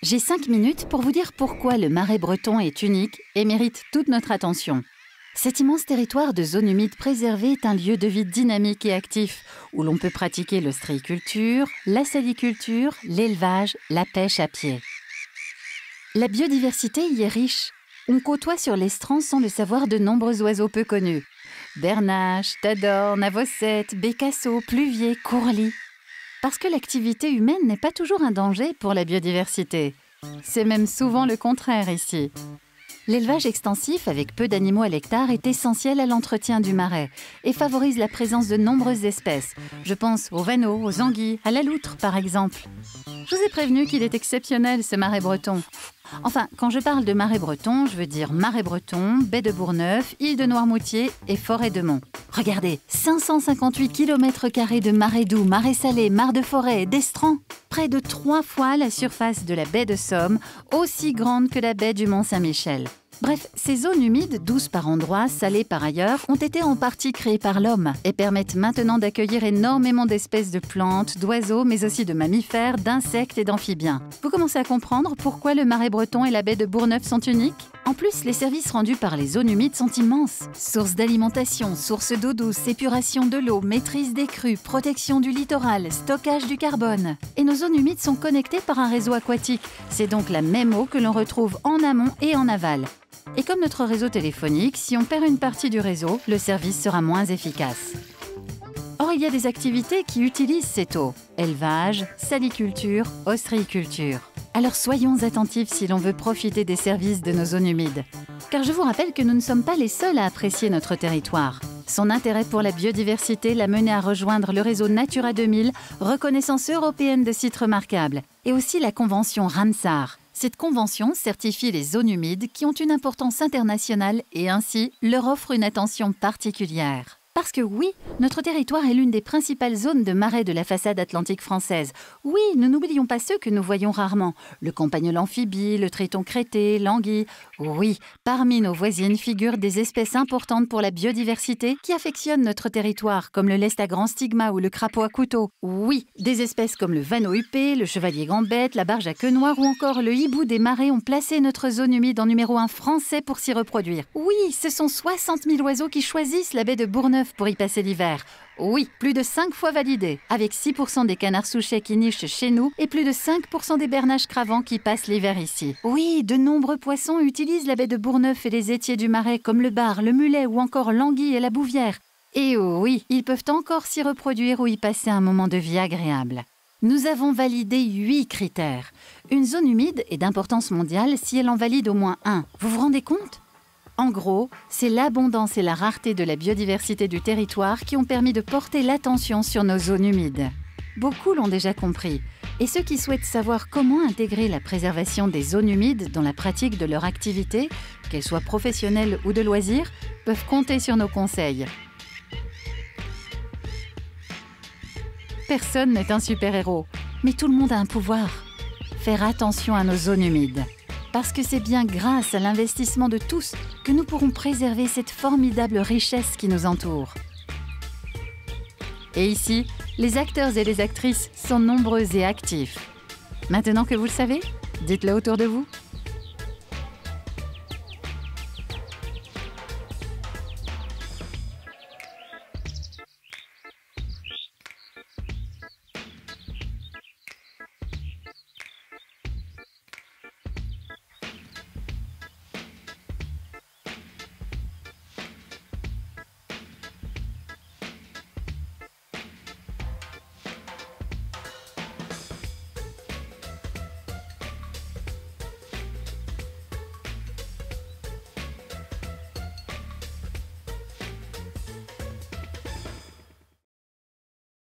J'ai 5 minutes pour vous dire pourquoi le Marais breton est unique et mérite toute notre attention. Cet immense territoire de zone humide préservée est un lieu de vie dynamique et actif où l'on peut pratiquer l'ostréiculture, la saliculture, l'élevage, la pêche à pied. La biodiversité y est riche. On côtoie sur l'estran sans le savoir de nombreux oiseaux peu connus. Bernache, tadorne, avocette, bécasseau, pluvier, courlis. Parce que l'activité humaine n'est pas toujours un danger pour la biodiversité. C'est même souvent le contraire ici. L'élevage extensif avec peu d'animaux à l'hectare est essentiel à l'entretien du marais et favorise la présence de nombreuses espèces. Je pense aux vanneaux, aux anguilles, à la loutre par exemple. Je vous ai prévenu qu'il est exceptionnel ce marais breton. Enfin, quand je parle de marais breton, je veux dire marais breton, baie de Bourgneuf, île de Noirmoutier et forêt de Mont. Regardez, 558 km² de marais doux, marais salés, mares de forêt, d'estran. Près de 3 fois la surface de la baie de Somme, aussi grande que la baie du Mont-Saint-Michel. Bref, ces zones humides, douces par endroits, salées par ailleurs, ont été en partie créées par l'homme et permettent maintenant d'accueillir énormément d'espèces de plantes, d'oiseaux, mais aussi de mammifères, d'insectes et d'amphibiens. Vous commencez à comprendre pourquoi le marais breton et la baie de Bourgneuf sont uniques ? En plus, les services rendus par les zones humides sont immenses. Sources d'alimentation, sources d'eau douce, épuration de l'eau, maîtrise des crues, protection du littoral, stockage du carbone. Et nos zones humides sont connectées par un réseau aquatique. C'est donc la même eau que l'on retrouve en amont et en aval. Et comme notre réseau téléphonique, si on perd une partie du réseau, le service sera moins efficace. Or, il y a des activités qui utilisent cette eau. Élevage, saliculture, ostréiculture. Alors soyons attentifs si l'on veut profiter des services de nos zones humides. Car je vous rappelle que nous ne sommes pas les seuls à apprécier notre territoire. Son intérêt pour la biodiversité l'a mené à rejoindre le réseau Natura 2000, reconnaissance européenne de sites remarquables, et aussi la convention Ramsar. Cette convention certifie les zones humides qui ont une importance internationale et ainsi leur offre une attention particulière. Parce que oui, notre territoire est l'une des principales zones de marais de la façade atlantique française. Oui, nous n'oublions pas ceux que nous voyons rarement. Le campagnol amphibie, le triton crêté, l'anguille. Oui, parmi nos voisines figurent des espèces importantes pour la biodiversité qui affectionnent notre territoire, comme le lest à grand stigma ou le crapaud à couteau. Oui, des espèces comme le vanneau huppé, le chevalier gambette, la barge à queue noire ou encore le hibou des marais ont placé notre zone humide en numéro 1 français pour s'y reproduire. Oui, ce sont 60 000 oiseaux qui choisissent la baie de Bourgneuf pour y passer l'hiver. Oui, plus de 5 fois validé, avec 6% des canards souchets qui nichent chez nous et plus de 5% des bernaches cravants qui passent l'hiver ici. Oui, de nombreux poissons utilisent la baie de Bourgneuf et les étiers du marais comme le bar, le mulet ou encore l'anguille et la bouvière. Et oui, ils peuvent encore s'y reproduire ou y passer un moment de vie agréable. Nous avons validé 8 critères. Une zone humide est d'importance mondiale si elle en valide au moins un. Vous vous rendez compte ? En gros, c'est l'abondance et la rareté de la biodiversité du territoire qui ont permis de porter l'attention sur nos zones humides. Beaucoup l'ont déjà compris, et ceux qui souhaitent savoir comment intégrer la préservation des zones humides dans la pratique de leur activité, qu'elle soit professionnelle ou de loisirs, peuvent compter sur nos conseils. Personne n'est un super-héros, mais tout le monde a un pouvoir. Faire attention à nos zones humides. Parce que c'est bien grâce à l'investissement de tous que nous pourrons préserver cette formidable richesse qui nous entoure. Et ici, les acteurs et les actrices sont nombreux et actifs. Maintenant que vous le savez, dites-le autour de vous.